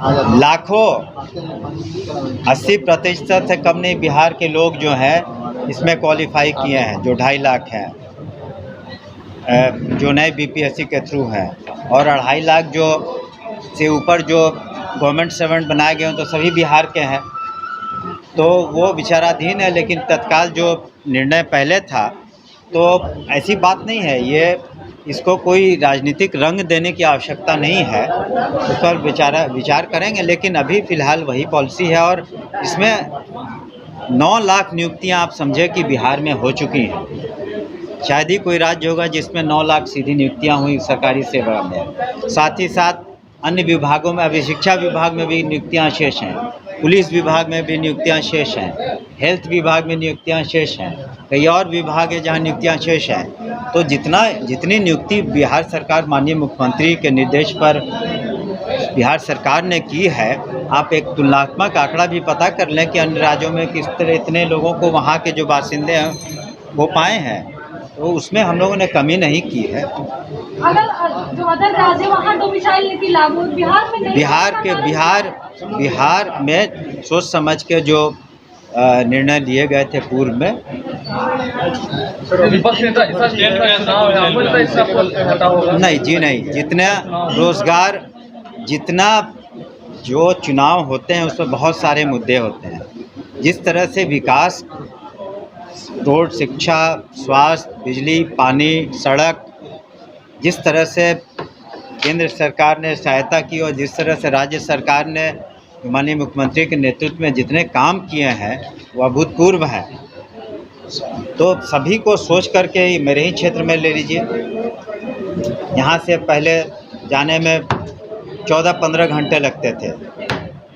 लाखों 80% से कम नहीं बिहार के लोग जो हैं इसमें क्वालिफाई किए हैं, जो 2.5 लाख हैं जो नए बीपीएससी के थ्रू हैं, और 2.5 लाख जो से ऊपर जो गवर्नमेंट सर्वेंट बनाए गए हैं तो सभी बिहार के हैं। तो वो विचाराधीन है, लेकिन तत्काल जो निर्णय पहले था तो ऐसी बात नहीं है, ये इसको कोई राजनीतिक रंग देने की आवश्यकता नहीं है, उस पर विचार करेंगे। लेकिन अभी फ़िलहाल वही पॉलिसी है और इसमें 9 लाख नियुक्तियां आप समझे कि बिहार में हो चुकी हैं। शायद ही कोई राज्य होगा जिसमें 9 लाख सीधी नियुक्तियां हुई सरकारी सेवा में। साथ ही साथ अन्य विभागों में, अभी शिक्षा विभाग में भी नियुक्तियां शेष हैं, पुलिस विभाग में भी नियुक्तियां शेष हैं, हेल्थ विभाग में नियुक्तियां शेष हैं, कई और विभाग है जहां नियुक्तियां शेष हैं। तो जितनी नियुक्ति बिहार सरकार माननीय मुख्यमंत्री के निर्देश पर बिहार सरकार ने की है, आप एक तुलनात्मक आंकड़ा भी पता कर लें कि अन्य राज्यों में किस तरह इतने लोगों को वहाँ के जो बासिंदे हैं वो पाए हैं, तो उसमें हम लोगों ने कमी नहीं की है। अगर जो अदर राज्य वहाँ डोमिसाइल नीति लागू, बिहार में नहीं, बिहार में सोच समझ के जो निर्णय लिए गए थे पूर्व में। नहीं जी नहीं, जितना जो चुनाव होते हैं उसमें बहुत सारे मुद्दे होते हैं। जिस तरह से विकास, रोड, शिक्षा, स्वास्थ्य, बिजली, पानी, सड़क, जिस तरह से केंद्र सरकार ने सहायता की और जिस तरह से राज्य सरकार ने माननीय मुख्यमंत्री के नेतृत्व में जितने काम किए हैं वह अभूतपूर्व है। तो सभी को सोच करके ही, मेरे ही क्षेत्र में ले लीजिए, यहाँ से पहले जाने में 14-15 घंटे लगते थे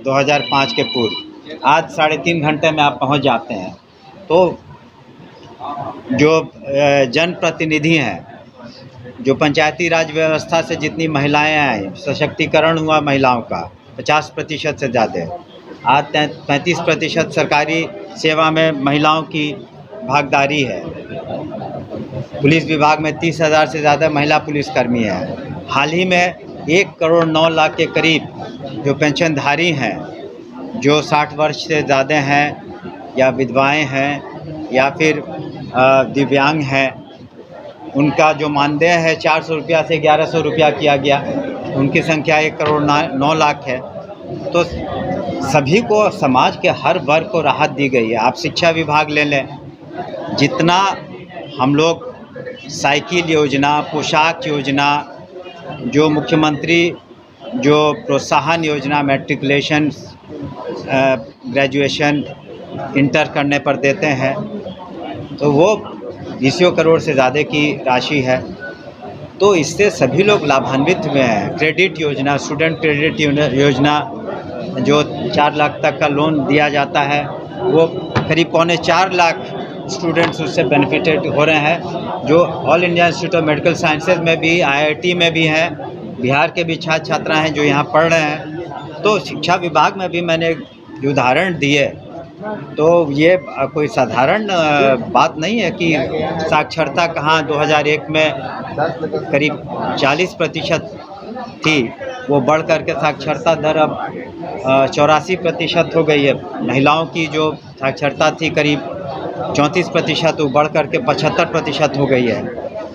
2005 के पूर्व, आज 3.5 घंटे में आप पहुँच जाते हैं। तो जो जनप्रतिनिधि हैं, जो पंचायती राज व्यवस्था से जितनी महिलाएं आई, सशक्तिकरण हुआ महिलाओं का 50% से ज़्यादा, आज 35% सरकारी सेवा में महिलाओं की भागीदारी है। पुलिस विभाग में 30,000 से ज़्यादा महिला पुलिसकर्मी हैं। हाल ही में 1 करोड़ 9 लाख के करीब जो पेंशनधारी हैं, जो 60 वर्ष से ज़्यादा हैं या विधवाएं हैं या फिर दिव्यांग हैं, उनका जो मानदेय है 400 रुपया से 1100 रुपया किया गया। उनकी संख्या 1 करोड़ 9 लाख है। तो सभी को, समाज के हर वर्ग को राहत दी गई है। आप शिक्षा विभाग ले लें, जितना हम लोग साइकिल योजना, पोशाक योजना, जो मुख्यमंत्री जो प्रोत्साहन योजना, मैट्रिकुलेशन, ग्रेजुएशन, इंटर करने पर देते हैं, तो वो 20 करोड़ से ज़्यादा की राशि है। तो इससे सभी लोग लाभान्वित हुए हैं। क्रेडिट योजना, स्टूडेंट क्रेडिट योजना, जो 4 लाख तक का लोन दिया जाता है, वो करीब 3.25 लाख स्टूडेंट्स उससे बेनिफिटेड हो रहे हैं, जो all India institute of medical sciences में भी, IIT में भी हैं, बिहार के भी छात्र छात्रा हैं जो यहाँ पढ़ रहे हैं। तो शिक्षा विभाग में भी मैंने जो उदाहरण दिए, तो ये कोई साधारण बात नहीं है कि साक्षरता कहाँ 2001 में करीब 40% थी, वो बढ़ करके साक्षरता दर अब 84% हो गई है। महिलाओं की जो साक्षरता थी करीब 34%, वो बढ़ करके 75% हो गई है।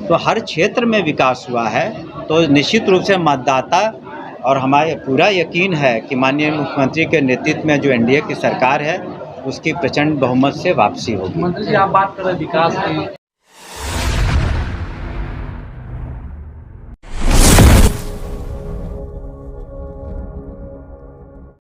तो हर क्षेत्र में विकास हुआ है। तो निश्चित रूप से मतदाता और हमारे पूरा यकीन है कि माननीय मुख्यमंत्री के नेतृत्व में जो NDA की सरकार है उसकी प्रचंड बहुमत से वापसी होगी। मंत्री जी, आप बात कर रहे हैं विकास की।